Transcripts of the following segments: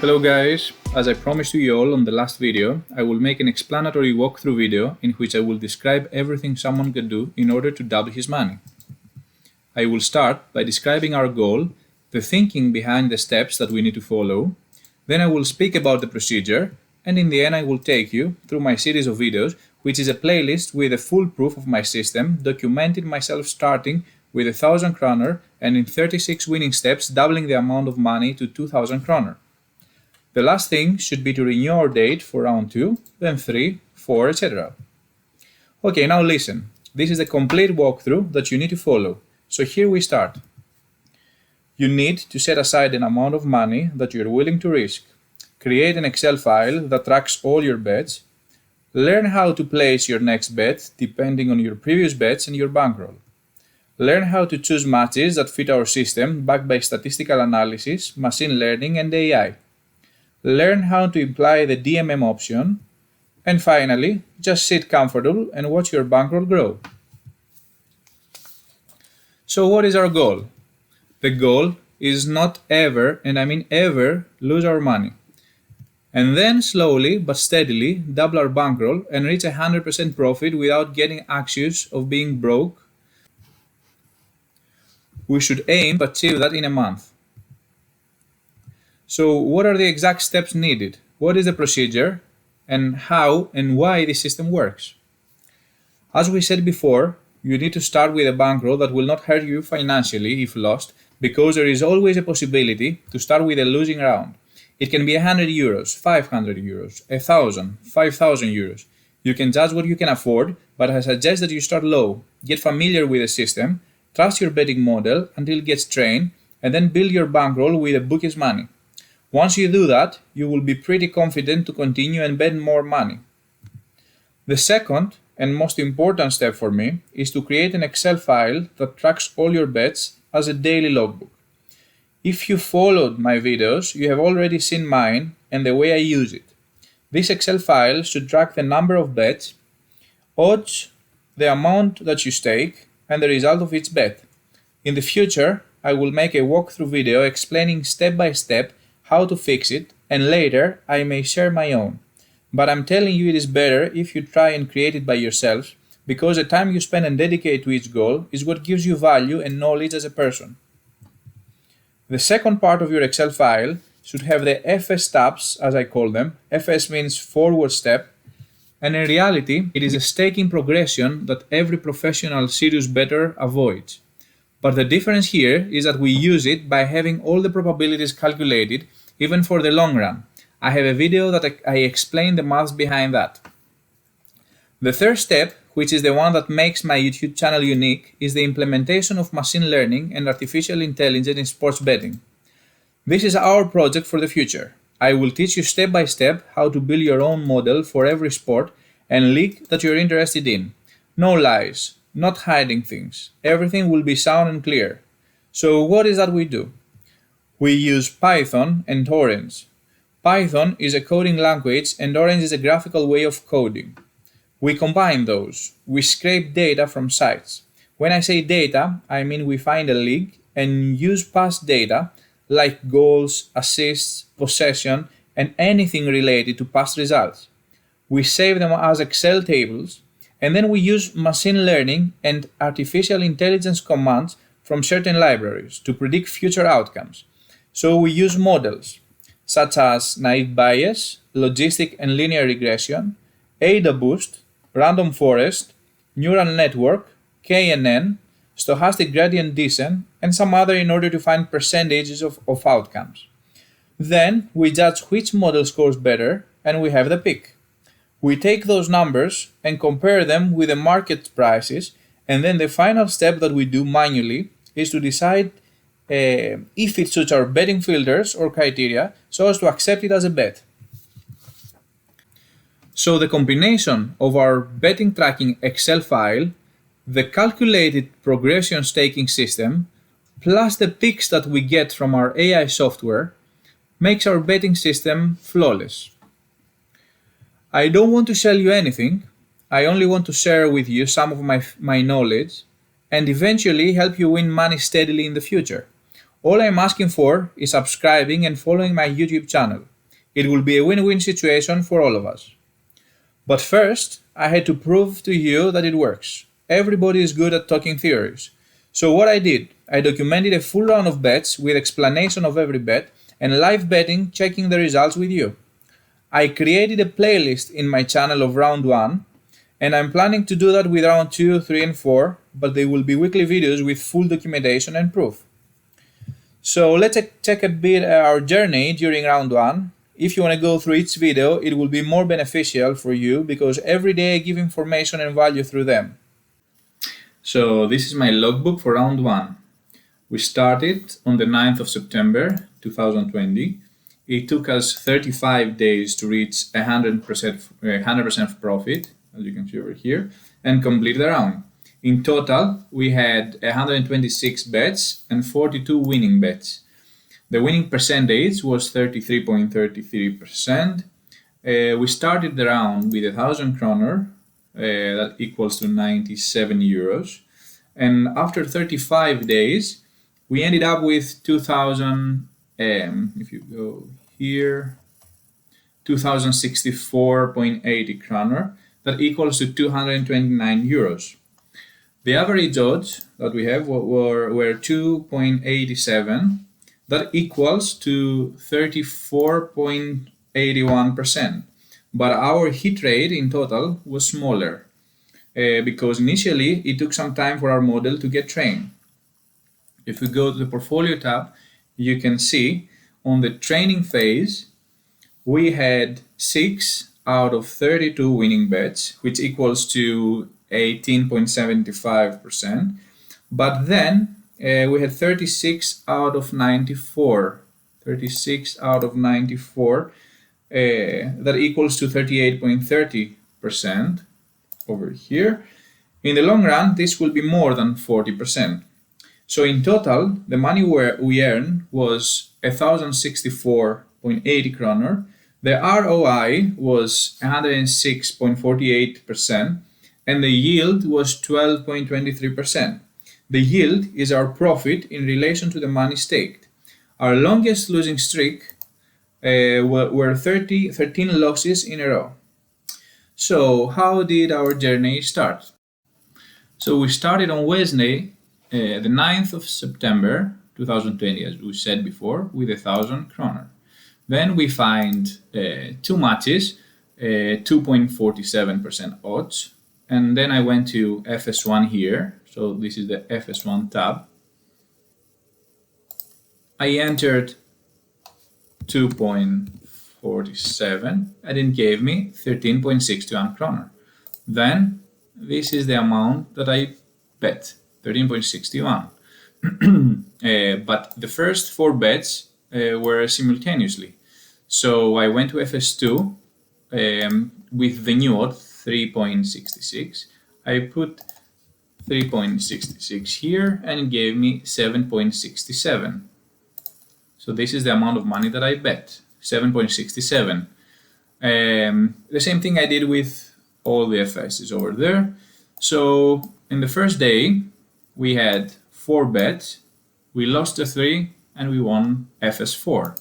Hello guys, as I promised to you all on the last video, I will make an explanatory walkthrough video in which I will describe everything someone can do in order to double his money. I will start by describing our goal, the thinking behind the steps that we need to follow, then I will speak about the procedure, and in the end I will take you through my series of videos, which is a playlist with a full proof of my system, documenting myself starting with 1,000 kroner and in 36 winning steps doubling the amount of money to 2,000 kroner. The last thing should be to renew our date for round 2, then 3, 4, etc. Okay, now listen. This is a complete walkthrough that you need to follow. So here we start. You need to set aside an amount of money that you're willing to risk. Create an Excel file that tracks all your bets. Learn how to place your next bet depending on your previous bets and your bankroll. Learn how to choose matches that fit our system backed by statistical analysis, machine learning and AI. Learn how to apply the DMM option, and finally, just sit comfortable and watch your bankroll grow. So what is our goal? The goal is not ever, and I mean ever, lose our money. And then slowly but steadily double our bankroll and reach 100% profit without getting accused of being broke. We should aim to achieve that in a month. So what are the exact steps needed? What is the procedure? And how and why this system works? As we said before, you need to start with a bankroll that will not hurt you financially if lost, because there is always a possibility to start with a losing round. It can be 100 euros, 500 euros, 1,000, 5,000 euros. You can judge what you can afford, but I suggest that you start low, get familiar with the system, trust your betting model until it gets trained, and then build your bankroll with the bookie's money. Once you do that, you will be pretty confident to continue and bet more money. The second and most important step for me is to create an Excel file that tracks all your bets as a daily logbook. If you followed my videos, you have already seen mine and the way I use it. This Excel file should track the number of bets, odds, the amount that you stake, and the result of each bet. In the future, I will make a walkthrough video explaining step by step how to fix it, and later I may share my own. But I'm telling you it is better if you try and create it by yourself, because the time you spend and dedicate to each goal is what gives you value and knowledge as a person. The second part of your Excel file should have the FStabs, as I call them. FS means forward step, and in reality it is a staking progression that every professional serious bettor avoids. But the difference here is that we use it by having all the probabilities calculated, even for the long run. I have a video that I explain the maths behind that. The third step, which is the one that makes my YouTube channel unique, is the implementation of machine learning and artificial intelligence in sports betting. This is our project for the future. I will teach you step by step how to build your own model for every sport and league that you're interested in. No lies, not hiding things. Everything will be sound and clear. So what is that we do? We use Python and Orange. Python is a coding language and Orange is a graphical way of coding. We combine those. We scrape data from sites. When I say data, I mean we find a league and use past data like goals, assists, possession, and anything related to past results. We save them as Excel tables, and then we use machine learning and artificial intelligence commands from certain libraries to predict future outcomes. So we use models such as naive bias, logistic and linear regression, ADA boost, random forest, neural network, KNN, stochastic gradient descent, and some other in order to find percentages of outcomes. Then we judge which model scores better and we have the pick. We take those numbers and compare them with the market prices, and then the final step that we do manually is to decide if it suits our betting filters or criteria so as to accept it as a bet. So the combination of our betting tracking Excel file, the calculated progression staking system, plus the picks that we get from our AI software makes our betting system flawless. I don't want to sell you anything, I only want to share with you some of my knowledge and eventually help you win money steadily in the future. All I'm asking for is subscribing and following my YouTube channel. It will be a win-win situation for all of us. But first, I had to prove to you that it works. Everybody is good at talking theories. So what I did, I documented a full round of bets with explanation of every bet and live betting checking the results with you. I created a playlist in my channel of round 1 and I'm planning to do that with round 2, 3 and 4, but they will be weekly videos with full documentation and proof. So let's check a bit our journey during round 1. If you want to go through each video, it will be more beneficial for you because every day I give information and value through them. So this is my logbook for round 1. We started on the 9th of September 2020. It took us 35 days to reach 100% profit, as you can see over here, and complete the round. In total, we had 126 bets and 42 winning bets. The winning percentage was 33.33%. We started the round with 1,000 kroner, that equals to 97 euros. And after 35 days, we ended up with 2,000, if you go here, 2,064.80 kroner, that equals to 229 euros. The average odds that we have were 2.87. That equals to 34.81%. But our hit rate in total was smaller because initially it took some time for our model to get trained. If we go to the portfolio tab, you can see on the training phase, we had 6 out of 32 winning bets, which equals to 18.75%. But then we had 36 out of 94. 36 out of 94, that equals to 38.30% over here. In the long run, this will be more than 40%. So in total, the money we earned was 1,064.80 kroner. The ROI was 106.48%, and the yield was 12.23%. The yield is our profit in relation to the money staked. Our longest losing streak were 13 losses in a row. So how did our journey start? So we started on Wednesday, the 9th of September 2020, as we said before, with 1,000 kroner. Then we find 2 matches, 2.47% odds. And then I went to FS1 here. So this is the FS1 tab. I entered 2.47 and it gave me 13.61 kroner. Then this is the amount that I bet, 13.61. But the first 4 bets were simultaneously. So I went to FS2 with the new odd 3.66. I put 3.66 here and it gave me 7.67. So this is the amount of money that I bet, 7.67. The same thing I did with all the FSs over there. So in the first day, we had 4 bets, we lost the 3 and we won FS4.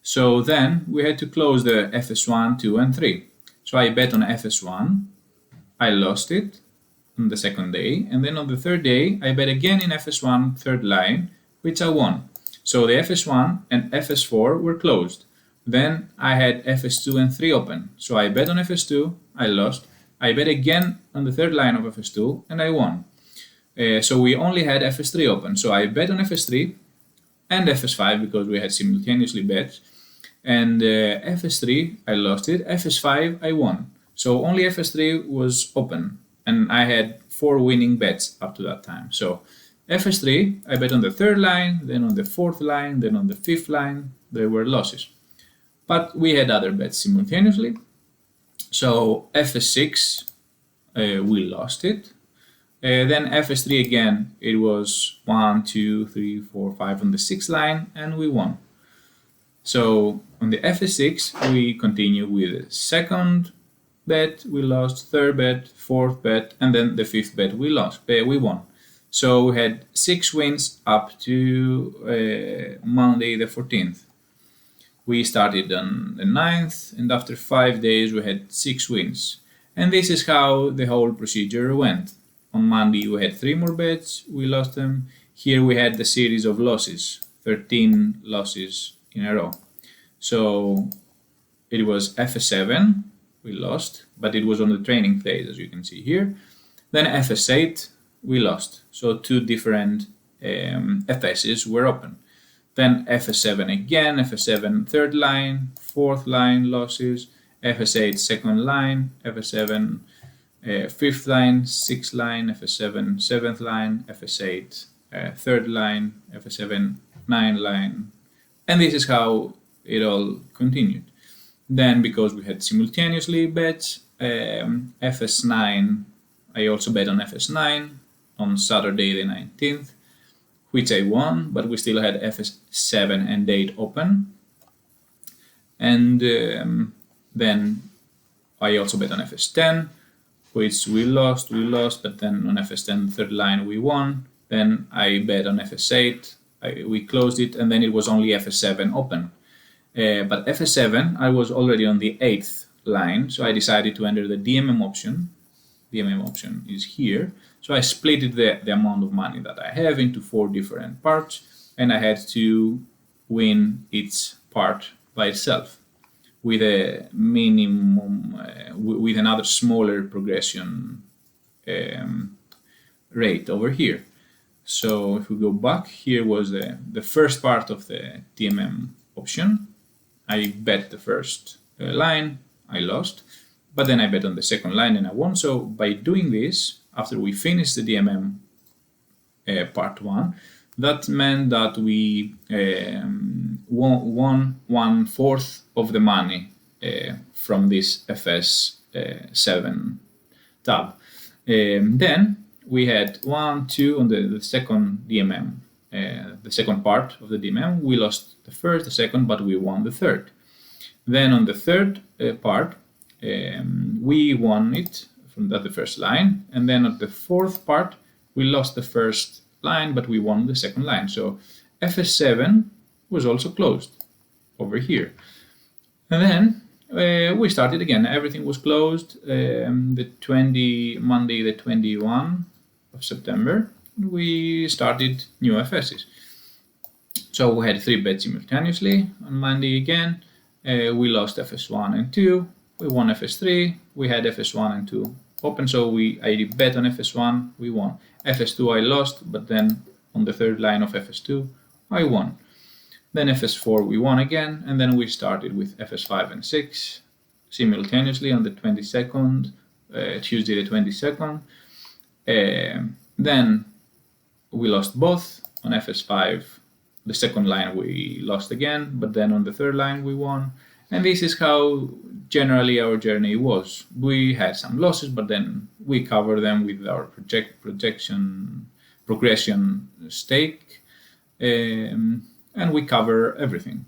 So then we had to close the FS1, 2 and 3. So I bet on FS1, I lost it on the second day, and then on the third day I bet again in FS1 third line, which I won. So the FS1 and FS4 were closed. Then I had FS2 and 3 open. So I bet on FS2, I lost. I bet again on the third line of FS2 and I won. So we only had FS3 open. So I bet on FS3 and FS5 because we had simultaneously bets. And FS3, I lost it. FS5, I won. So only FS3 was open. And I had 4 winning bets up to that time. So FS3, I bet on the third line, then on the fourth line, then on the fifth line. There were losses. But we had other bets simultaneously. So FS6, we lost it. Then FS3 again, it was 1, 2, 3, 4, 5 on the 6th line, and we won. So on the FS6, we continue with the second bet, we lost, third bet, fourth bet, and then the 5th bet we won. So we had 6 wins up to Monday the 14th. We started on the 9th, and after 5 days we had 6 wins. And this is how the whole procedure went. On Monday we had 3 more bets, we lost them. Here we had the series of losses, 13 losses in a row. So it was FS7, we lost, but it was on the training phase, as you can see here. Then FS8, we lost. So 2 different FSs were open. Then FS7 again, FS7 third line, fourth line losses, FS8 second line, FS7 fifth line, sixth line, FS7 seventh line, FS8 third line, FS7 ninth line, and this is how it all continued. Then, because we had simultaneously bets, FS9, I also bet on FS9 on Saturday the 19th, which I won, but we still had FS7 and 8 open. And then I also bet on FS10, which we lost, but then on FS10 third line we won. Then I bet on FS8, we closed it, and then it was only FS7 open. But FS7, I was already on the 8th line, so I decided to enter the DMM option. DMM option is here. So I split the amount of money that I have into 4 different parts, and I had to win each part by itself with a minimum, with another smaller progression rate over here. So if we go back, here was the first part of the DMM option. I bet the first line, I lost, but then I bet on the second line and I won. So by doing this, after we finished the DMM part 1, that meant that we won 1/4 of the money from this FS7 tab. Then we had 1, 2 on the second DMM, the second part of the DMM. We lost the first, the second, but we won the third. Then on the third part, we won it from the first line, and then on the fourth part, we lost the first line, but we won the second line. So FS7 was also closed over here. And then we started again. Everything was closed. Monday, the 21 of September, we started new FSs. So we had 3 bets simultaneously on Monday again. We lost FS1 and 2. We won FS3. We had FS1 and 2 open, so I bet on FS1. We won. FS2 I lost, but then on the third line of FS2 I won. Then FS4 we won again, and then we started with FS5 and 6 simultaneously on the 22nd, Tuesday the 22nd. Then we lost both. On FS5, the second line we lost again, but then on the third line we won. And this is how generally our journey was. We had some losses, but then we covered them with our progression stake, and we cover everything.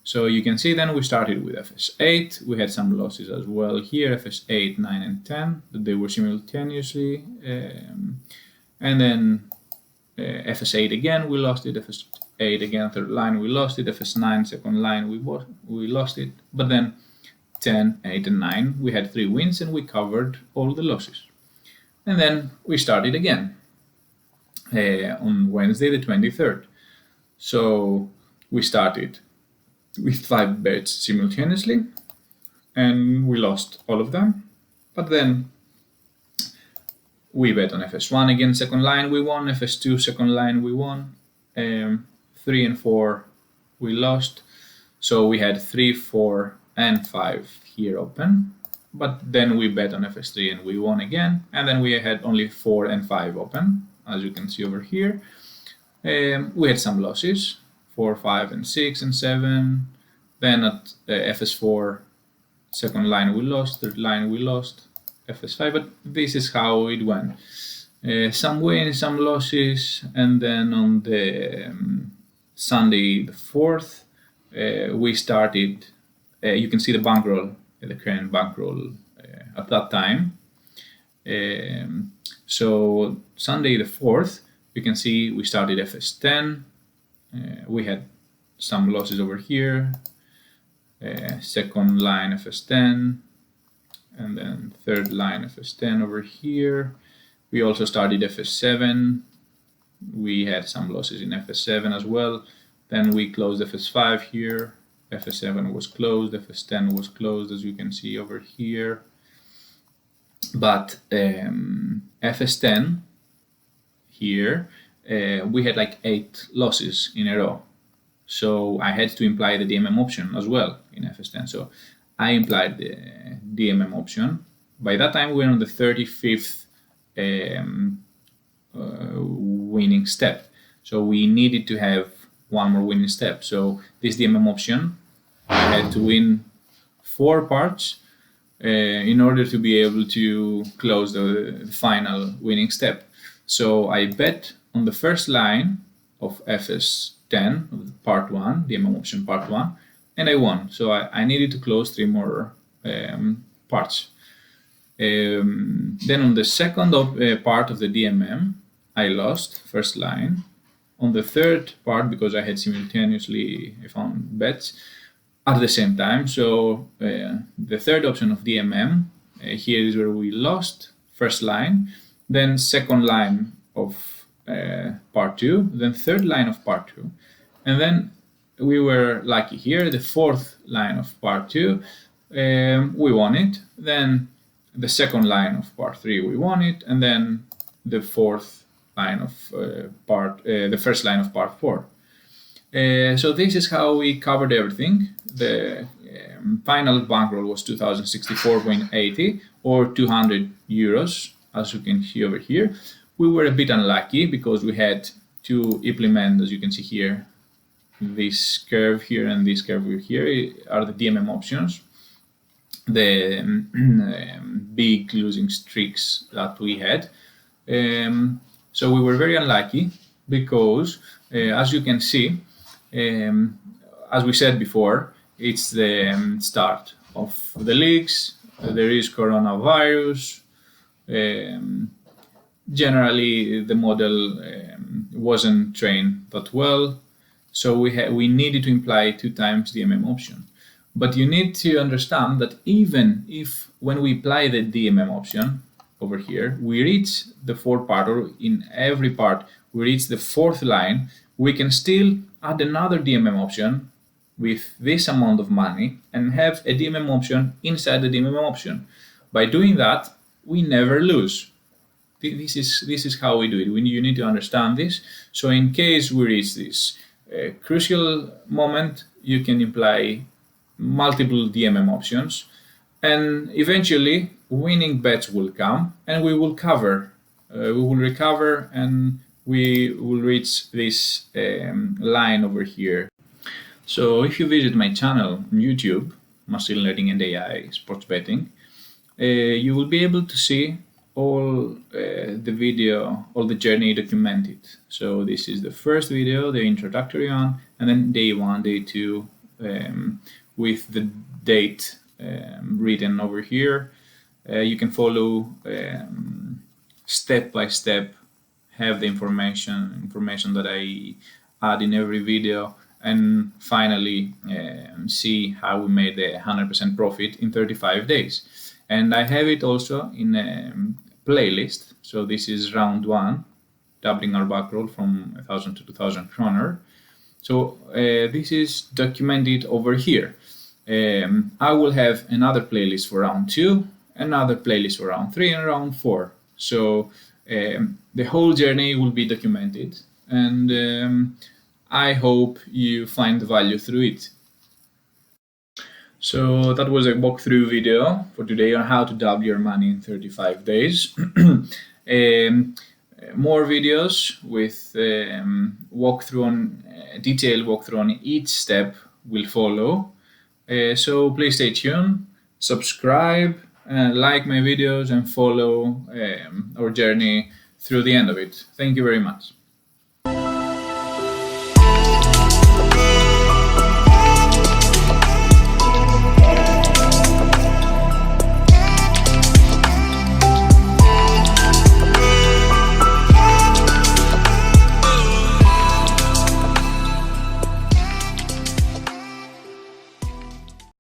So you can see then we started with FS8. We had some losses as well here, FS8, 9, and 10, but they were simultaneously. And then FS8 again, we lost it. FS8 again, third line, we lost it. FS9, second line, we lost it. But then 10, 8, and 9, we had 3 wins and we covered all the losses. And then we started again on Wednesday the 23rd. So we started with 5 bets simultaneously and we lost all of them. But then we bet on FS1 again, second line we won, FS2 second line we won, 3 and 4 we lost. So we had 3, 4, and 5 here open. But then we bet on FS3 and we won again. And then we had only 4 and 5 open, as you can see over here. We had some losses, 4, 5, and 6, and 7. Then at FS4, second line we lost, third line we lost, FS5, but this is how it went. Some wins, some losses, and then on the Sunday the 4th, we started, you can see the bankroll, the current bankroll at that time. So Sunday the 4th, you can see we started FS10. We had some losses over here. second line FS10, and then third line FS10 over here. We also started FS7. We had some losses in FS7 as well. Then we closed FS5 here. FS7 was closed, FS10 was closed, as you can see over here. But FS10 here, we had like 8 losses in a row. So I had to imply the DMM option as well in FS10. So I implied the DMM option. By that time, we were on the 35th winning step. So we needed to have one more winning step. So this DMM option, I had to win 4 parts in order to be able to close the final winning step. So I bet on the first line of FS10, part 1, DMM option part 1, and I won. So I needed to close 3 more parts. Then on the second part of the DMM, I lost first line. On the third part, because I had simultaneously found bets at the same time, so the third option of DMM, here is where we lost first line, then second line of part 2, then third line of part 2, and then we were lucky here, the fourth line of part 2, we won it, then the second line of part 3 we won it, and then the fourth line of the first line of part 4. So this is how we covered everything. The final bankroll was 2064.80 or 200 euros, as you can see over here. We were a bit unlucky because we had to implement, as you can see here, this curve here and this curve here are the DMM options, the big losing streaks that we had. So we were very unlucky because, as you can see, as we said before, it's the start of the leagues. There is coronavirus. Generally, the model wasn't trained that well, so we needed to imply 2 times the DMM option. But you need to understand that even if when we apply the DMM option over here, we reach the 4th part, or in every part we reach the 4th line, we can still add another DMM option with this amount of money and have a DMM option inside the DMM option. By doing that, we never lose. This is how we do it. You need to understand this. So in case we reach this crucial moment, you can imply multiple DMM options, and eventually winning bets will come and we will cover. We will recover and we will reach this line over here. So if you visit my channel on YouTube, Machine Learning and AI Sports Betting, you will be able to see all the video, all the journey documented. So this is the first video, the introductory one, and then day 1, day 2, with the date written over here. You can follow step by step, have the information that I add in every video, and finally see how we made the 100% profit in 35 days. And I have it also in a playlist. So this is round 1, doubling our bankroll from 1,000 to 2,000 kroner. So this is documented over here. I will have another playlist for round 2, another playlist for round 3, and round 4. So the whole journey will be documented, and I hope you find value through it. So that was a walkthrough video for today on how to double your money in 35 days. More videos with detailed walkthrough on each step will follow. So please stay tuned, subscribe, like my videos, and follow our journey through the end of it. Thank you very much.